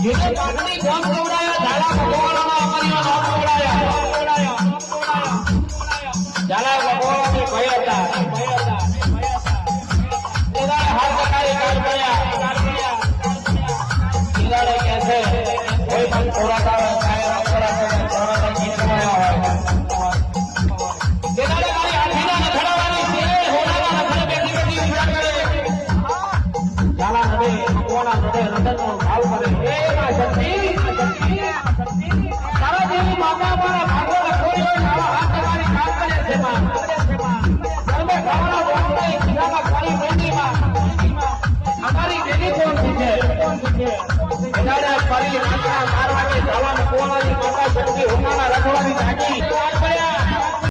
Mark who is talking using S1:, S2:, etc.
S1: જેને પાટણી ગામ કવડાયા ઝાલા ભગવાનના અમારીમાં નામ કવડાયા ઝાલા ભગવાનની ભય હતા એના હાથ કટાઈ કાઢ કર્યા કિરાડે કે છે કોઈ પણ થોડા કાળ કાયમ થોડા ગીત બનાવ્યા હોય કિરાડે મારી હાથીના નખડાવાની છે હોડાના નખડે બેઠી બેઠી વિચાર કરે ઝાલા નડે ભગવાના નડે રતનનો ભાવ કરે એ માં શક્તિ તારા જેવી માતા મારા ભાગો કોઈ આવા હાથ તમારી કામ કરે છે માં તમે ખાવાના બોલતા ખીરામાં ખાલી મંડીમાં અમારી બેની કોણ છે એનાને ફરી નાચના મારવાની ધાવાની કોણાની માતા શક્તિ હોનાના રખવાની જાગી